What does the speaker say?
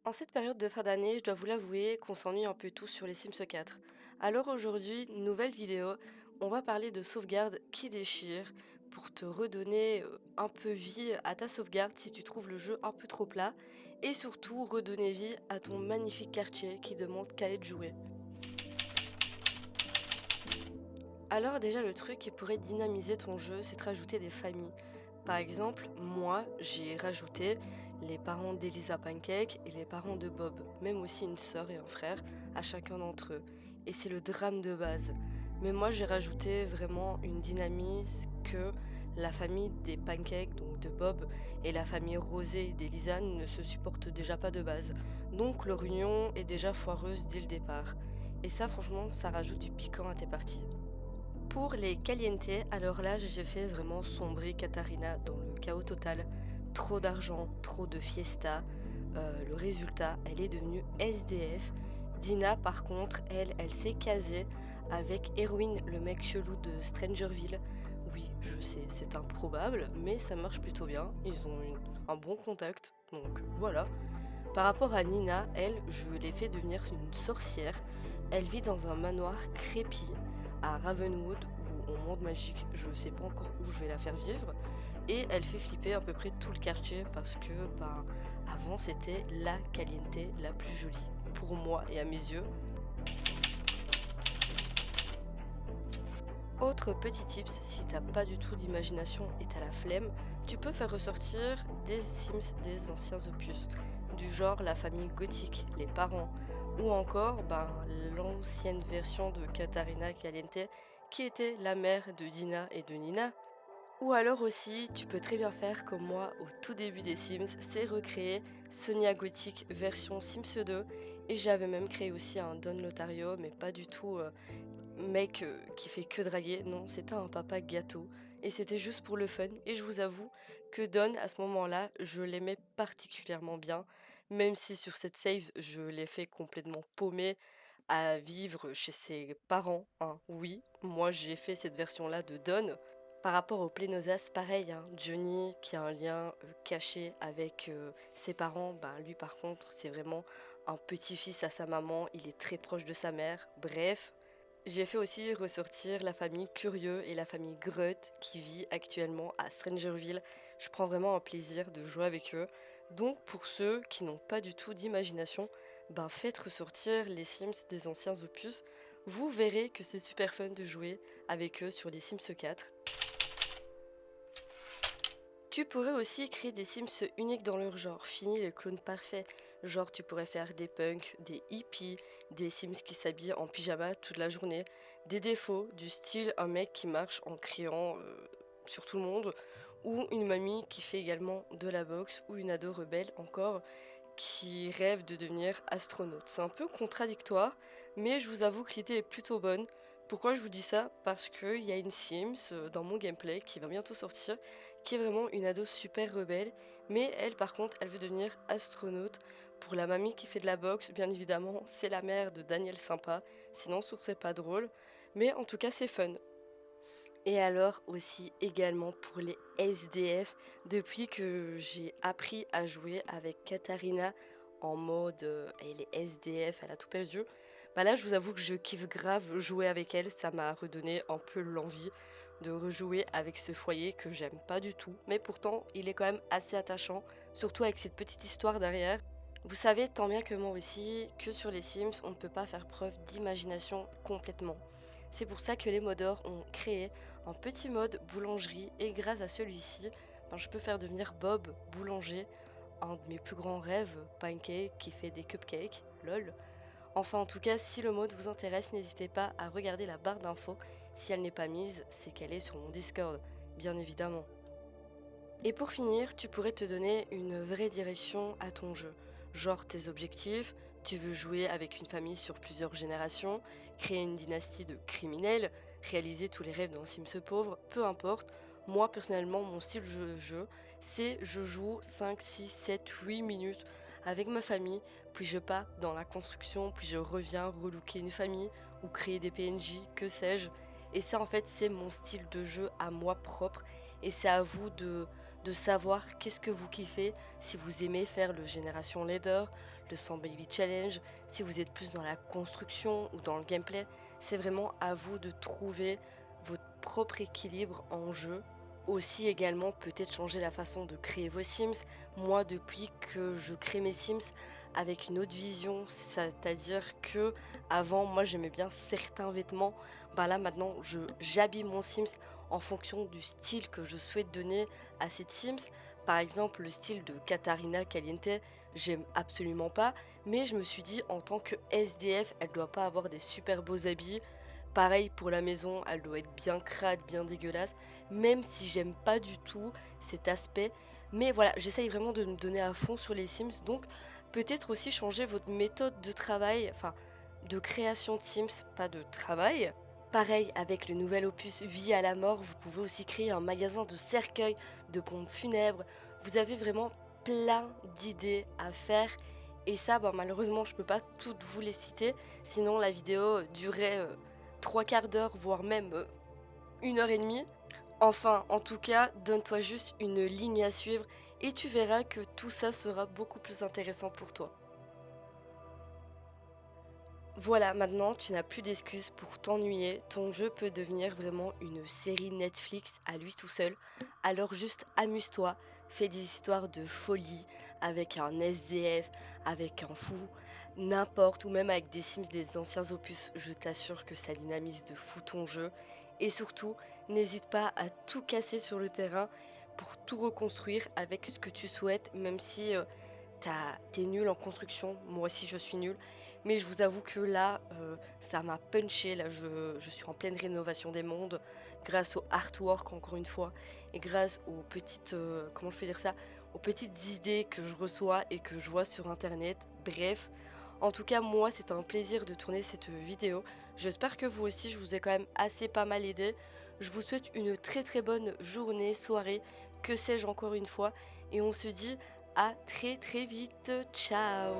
En cette période de fin d'année, je dois vous l'avouer qu'on s'ennuie un peu tous sur les Sims 4. Alors aujourd'hui, nouvelle vidéo, on va parler de sauvegarde qui déchire pour te redonner un peu vie à ta sauvegarde si tu trouves le jeu un peu trop plat et surtout redonner vie à ton magnifique quartier qui demande qu'à être joué. Alors déjà le truc qui pourrait dynamiser ton jeu, c'est de rajouter des familles. Par exemple, moi, j'ai rajouté les parents d'Elisa Pancake et les parents de Bob, même aussi une sœur et un frère à chacun d'entre eux. Et c'est le drame de base. Mais moi, j'ai rajouté vraiment une dynamisme que la famille des Pancakes, donc de Bob, et la famille Rosé d'Elisa ne se supportent déjà pas de base. Donc leur union est déjà foireuse dès le départ. Et ça, franchement, ça rajoute du piquant à tes parties. Pour les caliente, alors là, j'ai fait vraiment sombrer Katharina dans le chaos total. Trop d'argent, trop de fiesta. Le résultat, elle est devenue SDF. Dina, par contre, elle s'est casée avec Erwin, le mec chelou de Strangerville. Oui, je sais, c'est improbable, mais ça marche plutôt bien. Ils ont un bon contact, donc voilà. Par rapport à Nina, elle, je l'ai fait devenir une sorcière. Elle vit dans un manoir crépi à Ravenwood ou au monde magique. Je ne sais pas encore où je vais la faire vivre. Et elle fait flipper à peu près tout le quartier parce que, avant c'était la caliente la plus jolie. Pour moi et à mes yeux. Autre petit tips, si t'as pas du tout d'imagination et t'as la flemme, tu peux faire ressortir des Sims des anciens opus, du genre la famille gothique, les parents, ou encore l'ancienne version de Katharina Caliente qui était la mère de Dina et de Nina. Ou alors aussi, tu peux très bien faire comme moi au tout début des Sims, c'est recréer Sonia Gothic version Sims 2 et j'avais même créé aussi un Don Lotario mais pas du tout mec qui fait que draguer, non, c'était un papa gâteau et c'était juste pour le fun et je vous avoue que Don à ce moment-là, je l'aimais particulièrement bien, même si sur cette save, je l'ai fait complètement paumé à vivre chez ses parents, hein. Oui, moi j'ai fait cette version-là de Don. Par rapport au Plénosas, pareil, hein, Johnny qui a un lien caché avec ses parents, lui par contre c'est vraiment un petit-fils à sa maman, il est très proche de sa mère, bref. J'ai fait aussi ressortir la famille Curieux et la famille Grutt qui vit actuellement à Strangerville. Je prends vraiment un plaisir de jouer avec eux. Donc pour ceux qui n'ont pas du tout d'imagination, faites ressortir les Sims des anciens opus. Vous verrez que c'est super fun de jouer avec eux sur les Sims 4. Tu pourrais aussi créer des Sims uniques dans leur genre, fini le clone parfait. Genre tu pourrais faire des punks, des hippies, des Sims qui s'habillent en pyjama toute la journée, des défauts du style un mec qui marche en criant sur tout le monde, ou une mamie qui fait également de la boxe, ou une ado rebelle encore qui rêve de devenir astronaute. C'est un peu contradictoire, mais je vous avoue que l'idée est plutôt bonne. Pourquoi je vous dis ça? Parce qu'il y a une Sims dans mon gameplay qui va bientôt sortir, qui est vraiment une ado super rebelle, mais elle par contre elle veut devenir astronaute. Pour la mamie qui fait de la boxe, bien évidemment, c'est la mère de Daniel Sympa, sinon ce serait pas drôle, mais en tout cas c'est fun. Et alors aussi également pour les SDF, depuis que j'ai appris à jouer avec Katharina en mode elle est SDF, elle a tout perdu, là je vous avoue que je kiffe grave jouer avec elle, ça m'a redonné un peu l'envie de rejouer avec ce foyer que j'aime pas du tout, mais pourtant il est quand même assez attachant, surtout avec cette petite histoire derrière. Vous savez tant bien que moi aussi que sur les Sims on ne peut pas faire preuve d'imagination complètement. C'est pour ça que les modeurs ont créé un petit mode boulangerie et grâce à celui-ci, je peux faire devenir Bob boulanger, un de mes plus grands rêves, Pancake qui fait des cupcakes, lol. Enfin en tout cas, si le mode vous intéresse, n'hésitez pas à regarder la barre d'infos. Si elle n'est pas mise, c'est qu'elle est sur mon Discord, bien évidemment. Et pour finir, tu pourrais te donner une vraie direction à ton jeu. Genre tes objectifs, tu veux jouer avec une famille sur plusieurs générations, créer une dynastie de criminels, réaliser tous les rêves d'un Sims pauvre, peu importe. Moi personnellement, mon style de jeu, c'est je joue 5, 6, 7, 8 minutes avec ma famille, puis je pars dans la construction, puis je reviens relooker une famille ou créer des PNJ, que sais-je. Et ça en fait c'est mon style de jeu à moi propre et c'est à vous de savoir qu'est-ce que vous kiffez, si vous aimez faire le génération leader, le 100 Baby Challenge. Si vous êtes plus dans la construction ou dans le gameplay, c'est vraiment à vous de trouver votre propre équilibre en jeu. Aussi également peut-être changer la façon de créer vos Sims. Moi depuis que je crée mes Sims avec une autre vision, c'est-à-dire que avant moi j'aimais bien certains vêtements, bah là maintenant j'habille mon Sims en fonction du style que je souhaite donner à cette Sims. Par exemple le style de Katarina Caliente, j'aime absolument pas, mais je me suis dit en tant que SDF elle doit pas avoir des super beaux habits. Pareil pour la maison, elle doit être bien crade, bien dégueulasse, même si j'aime pas du tout cet aspect. Mais voilà, j'essaye vraiment de me donner à fond sur les Sims, donc peut-être aussi changer votre méthode de travail, enfin de création de Sims, pas de travail. Pareil avec le nouvel opus Vie à la mort, vous pouvez aussi créer un magasin de cercueils, de pompes funèbres. Vous avez vraiment plein d'idées à faire. Et ça, bah, malheureusement, je peux pas toutes vous les citer, sinon la vidéo durait 3 quarts d'heure, voire même 1 heure et demie. Enfin, en tout cas, donne-toi juste une ligne à suivre et tu verras que tout ça sera beaucoup plus intéressant pour toi. Voilà, maintenant tu n'as plus d'excuses pour t'ennuyer, ton jeu peut devenir vraiment une série Netflix à lui tout seul. Alors juste amuse-toi, fais des histoires de folie avec un SDF, avec un fou, n'importe, ou même avec des Sims des anciens opus, je t'assure que ça dynamise de fou ton jeu. Et surtout, n'hésite pas à tout casser sur le terrain pour tout reconstruire avec ce que tu souhaites, même si t'es nul en construction, moi aussi je suis nulle. Mais je vous avoue que là, ça m'a punché. Là, je suis en pleine rénovation des mondes grâce au artwork, encore une fois, et grâce aux petites, comment je peux dire ça, aux petites idées que je reçois et que je vois sur internet. Bref, en tout cas, moi, c'est un plaisir de tourner cette vidéo. J'espère que vous aussi, je vous ai quand même assez pas mal aidé. Je vous souhaite une très très bonne journée, soirée, que sais-je encore une fois, et on se dit à très très vite. Ciao!